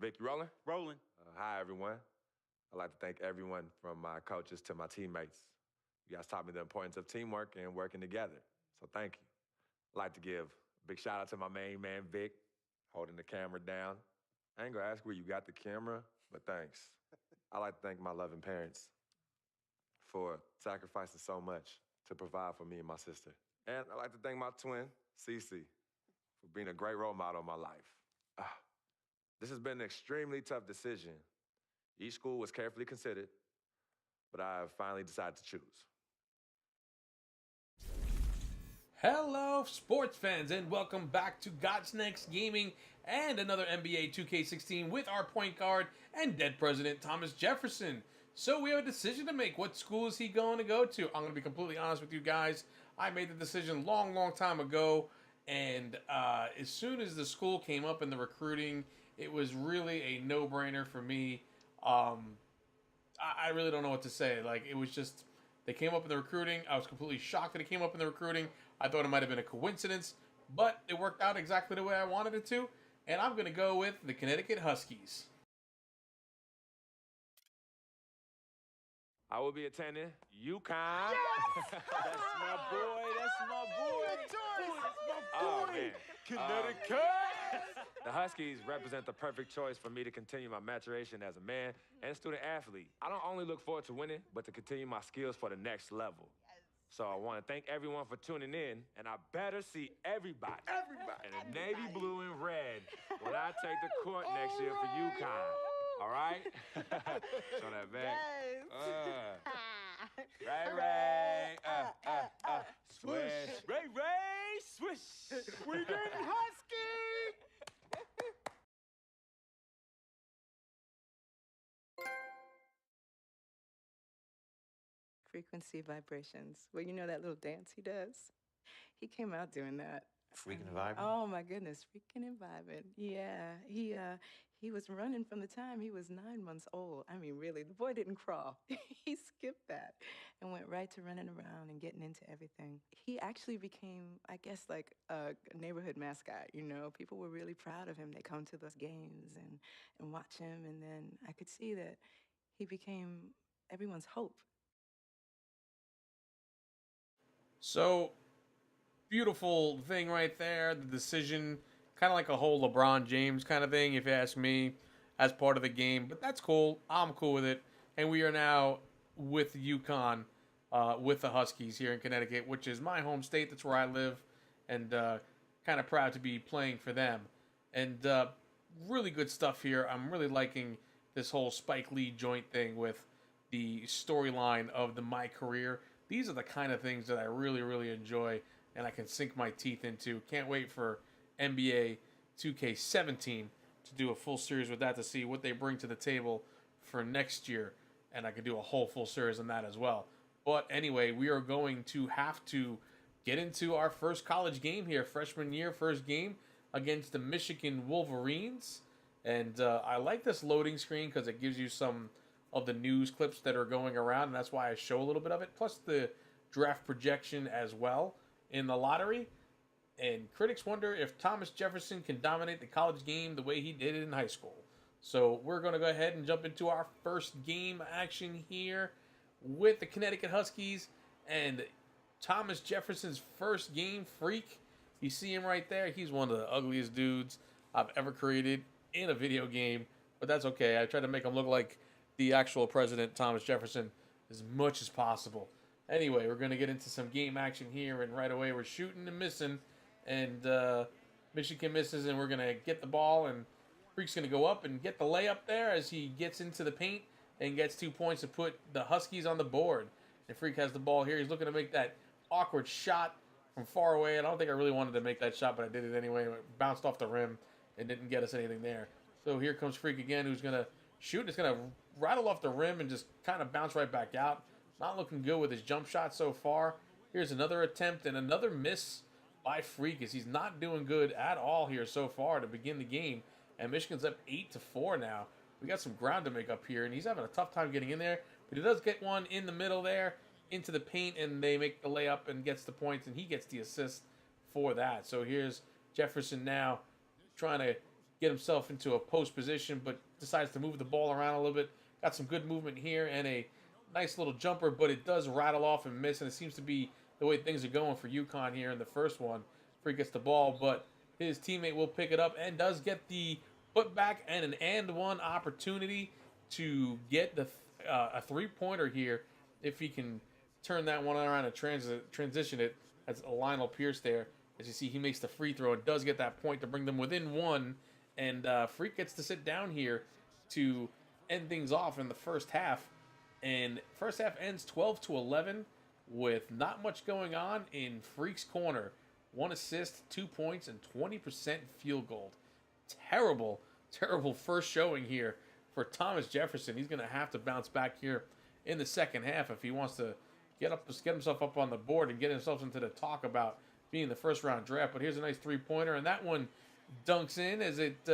Vic, you rolling? Rolling. Hi, everyone. I'd like to thank everyone from my coaches to my teammates. You guys taught me the importance of teamwork and working together, so thank you. I'd like to give a big shout out to my main man, Vic, holding the camera down. I ain't gonna ask where you got the camera, but thanks. I'd like to thank my loving parents for sacrificing so much to provide for me and my sister. And I'd like to thank my twin, Cece, for being a great role model in my life. Ah, this has been an extremely tough decision. Each school was carefully considered, but I have finally decided to choose. Hello, sports fans, and welcome back to God's Next Gaming and another NBA 2K16 with our point guard and dead president, Thomas Jefferson. So we have a decision to make. What school is he going to go to? I'm going to be completely honest with you guys. I made the decision long time ago, and as soon as the school came up in the recruiting, it was really a no-brainer for me. I really don't know what to say. Like, it was just, they came up in the recruiting. I was completely shocked that it came up in the recruiting. I thought it might have been a coincidence, but it worked out exactly the way I wanted it to. And I'm going to go with the Connecticut Huskies. I will be attending UConn. Yes! That's my boy. That's my boy. That's my boy. Oh, man. Connecticut. The Huskies represent the perfect choice for me to continue my maturation as a man and student athlete. I don't only look forward to winning, but to continue my skills for the next level. So I want to thank everyone for tuning in, and I better see everybody in the navy blue and red when I take the court next year for UConn. All right? Show that back. Ray, swish. Ray, swish. We get Husky. Frequency vibrations. Well, you know that little dance he does? He came out doing that. Freaking and vibing? Oh my goodness, freaking and vibing. Yeah, he was running from the time he was 9 months old. I mean, really, the boy didn't crawl. He skipped that and went right to running around and getting into everything. He actually became, I guess, like a neighborhood mascot. You know, people were really proud of him. They come to those games and watch him, and then I could see that he became everyone's hope. So, beautiful thing right there. The decision, kind of like a whole LeBron James kind of thing, if you ask me, as part of the game. But that's cool. I'm cool with it. And we are now with UConn, with the Huskies here in Connecticut, which is my home state. That's where I live. And kind of proud to be playing for them. And really good stuff here. I'm really liking this whole Spike Lee joint thing with the storyline of My Career. These are the kind of things that I really enjoy and I can sink my teeth into. Can't wait for NBA 2K17 to do a full series with that to see what they bring to the table for next year. And I can do a whole full series on that as well. But anyway, we are going to have to get into our first college game here. Freshman year, first game against the Michigan Wolverines. And I like this loading screen because it gives you some of the news clips that are going around, and that's why I show a little bit of it, plus the draft projection as well in the lottery. And critics wonder if Thomas Jefferson can dominate the college game the way he did it in high school. So we're going to go ahead and jump into our first game action here with the Connecticut Huskies and Thomas Jefferson's first game. Freak, you see him right there. He's one of the ugliest dudes I've ever created in a video game, but that's okay. I tried to make him look like the actual president, Thomas Jefferson, as much as possible. Anyway, we're going to get into some game action here, and right away we're shooting and missing, and Michigan misses, and we're going to get the ball, and Freak's going to go up and get the layup there as he gets into the paint and gets 2 points to put the Huskies on the board. And Freak has the ball here. He's looking to make that awkward shot from far away, and I don't think I really wanted to make that shot, but I did it anyway. It bounced off the rim and didn't get us anything there. So here comes Freak again, who's going to shoot. It's going to rattle off the rim and just kind of bounce right back out. Not looking good with his jump shot so far. Here's another attempt and another miss by Freak as he's not doing good at all here so far to begin the game. And Michigan's up 8-4 now. We got some ground to make up here, and he's having a tough time getting in there. But he does get one in the middle there into the paint, and they make the layup and gets the points, and he gets the assist for that. So here's Jefferson now trying to get himself into a post position, but decides to move the ball around a little bit. Got some good movement here and a nice little jumper, but it does rattle off and miss, and it seems to be the way things are going for UConn here in the first one. Free gets the ball, but his teammate will pick it up and does get the putback and an and-one opportunity to get the a three-pointer here if he can turn that one around and transition it. That's Lionel Pierce there. As you see, he makes the free throw and does get that point to bring them within one. And Freak gets to sit down here to end things off in the first half. And first half ends 12-11 with not much going on in Freak's corner. 1 assist, 2 points, and 20% field goal. Terrible first showing here for Thomas Jefferson. He's going to have to bounce back here in the second half if he wants to get himself up on the board and get himself into the talk about being the first round draft. But here's a nice three-pointer, and that one dunks in as it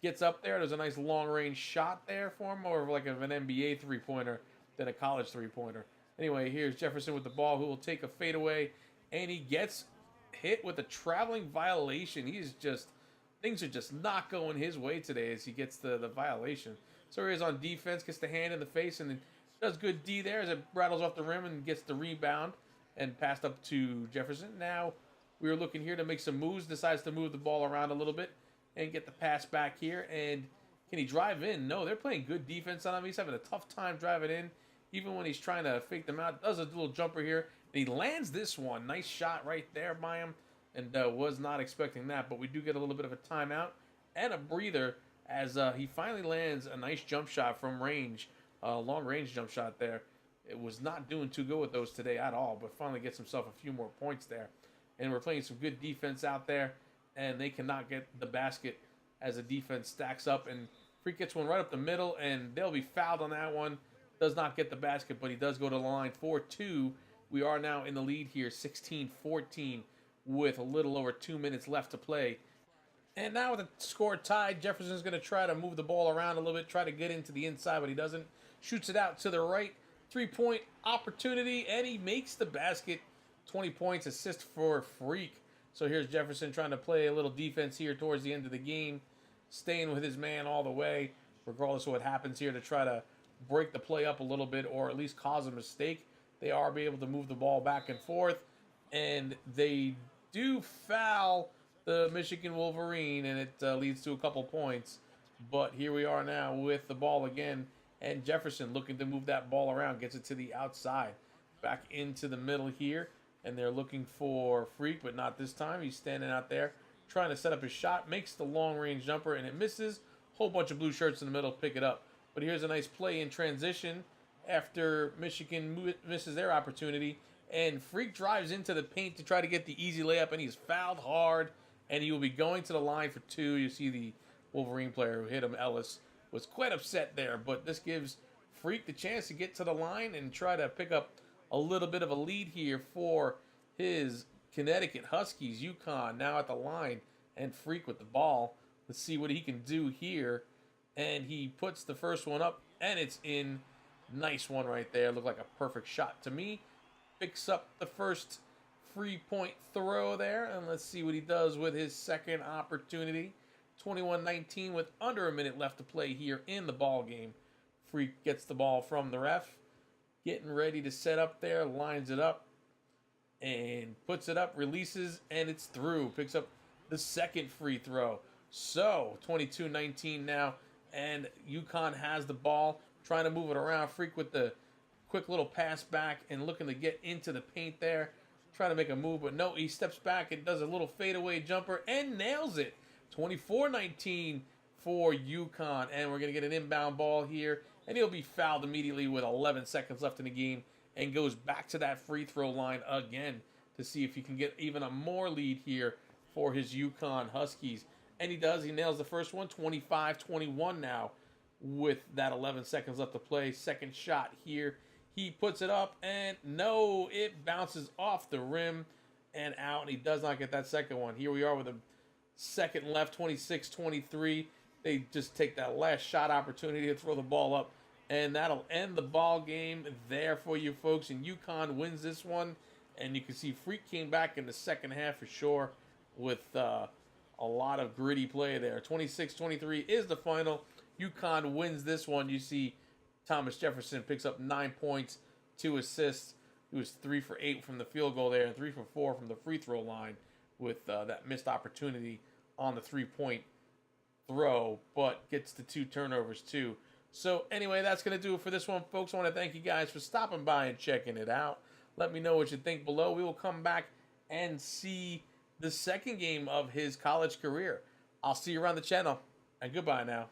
gets up there. There's a nice long-range shot there for him, more of like an NBA three-pointer than a college three-pointer. Anyway, here's Jefferson with the ball, who will take a fadeaway, and he gets hit with a traveling violation. Things are just not going his way today as he gets the violation. So he is on defense, gets the hand in the face, and then does good D there as it rattles off the rim and gets the rebound and passed up to Jefferson. Now we are looking here to make some moves, decides to move the ball around a little bit and get the pass back here. And can he drive in? No, they're playing good defense on him. He's having a tough time driving in, even when he's trying to fake them out. Does a little jumper here. And he lands this one. Nice shot right there by him. And was not expecting that. But we do get a little bit of a timeout and a breather as he finally lands a nice jump shot from range. Long-range jump shot there. It was not doing too good with those today at all, but finally gets himself a few more points there. And we're playing some good defense out there, and they cannot get the basket as the defense stacks up. And Freak gets one right up the middle, and they'll be fouled on that one. Does not get the basket, but he does go to the line for 2. We are now in the lead here, 16-14, with a little over 2 minutes left to play. And now with the score tied, Jefferson's going to try to move the ball around a little bit, try to get into the inside, but he doesn't. Shoots it out to the right. 3-point opportunity, and he makes the basket. 20 points, assist for Freak. So here's Jefferson trying to play a little defense here towards the end of the game, staying with his man all the way, regardless of what happens here, to try to break the play up a little bit or at least cause a mistake. They are able to move the ball back and forth, and they do foul the Michigan Wolverine, and it leads to a couple points. But here we are now with the ball again, and Jefferson looking to move that ball around, gets it to the outside, back into the middle here, and they're looking for Freak, but not this time. He's standing out there trying to set up his shot, makes the long-range jumper, and it misses. Whole bunch of blue shirts in the middle pick it up. But here's a nice play in transition after Michigan misses their opportunity, and Freak drives into the paint to try to get the easy layup, and he's fouled hard, and he will be going to the line for 2. You see the Wolverine player who hit him, Ellis, was quite upset there, but this gives Freak the chance to get to the line and try to pick up a little bit of a lead here for his Connecticut Huskies. UConn now at the line, and Freak with the ball. Let's see what he can do here. And he puts the first one up, and it's in. Nice one right there. Looked like a perfect shot to me. Picks up the first free-point throw there, and let's see what he does with his second opportunity. 21-19 with under a minute left to play here in the ball game. Freak gets the ball from the ref. Getting ready to set up there, lines it up, and puts it up, releases, and it's through. Picks up the second free throw. So, 22-19 now, and UConn has the ball, trying to move it around. Freak with the quick little pass back and looking to get into the paint there. Trying to make a move, but no, he steps back and does a little fadeaway jumper and nails it. 24-19 for UConn, and we're going to get an inbound ball here, and he'll be fouled immediately with 11 seconds left in the game and goes back to that free throw line again to see if he can get even a more lead here for his UConn Huskies. And he does. He nails the first one, 25-21 now with that 11 seconds left to play. Second shot here. He puts it up, and no, it bounces off the rim and out, and he does not get that second one. Here we are with a second left, 26-23. They just take that last shot opportunity to throw the ball up, and that'll end the ball game there for you folks. And UConn wins this one, and you can see Freak came back in the second half for sure with a A lot of gritty play there. 26-23 is the final. UConn wins this one. You see Thomas Jefferson picks up 9 points, 2 assists. He was 3 for 8 from the field goal there and 3 for 4 from the free throw line with that missed opportunity on the 3-point throw, but gets the 2 turnovers too. So anyway, that's going to do it for this one, folks. I want to thank you guys for stopping by and checking it out. Let me know what you think below. We will come back and see the second game of his college career. I'll see you around the channel, and goodbye now.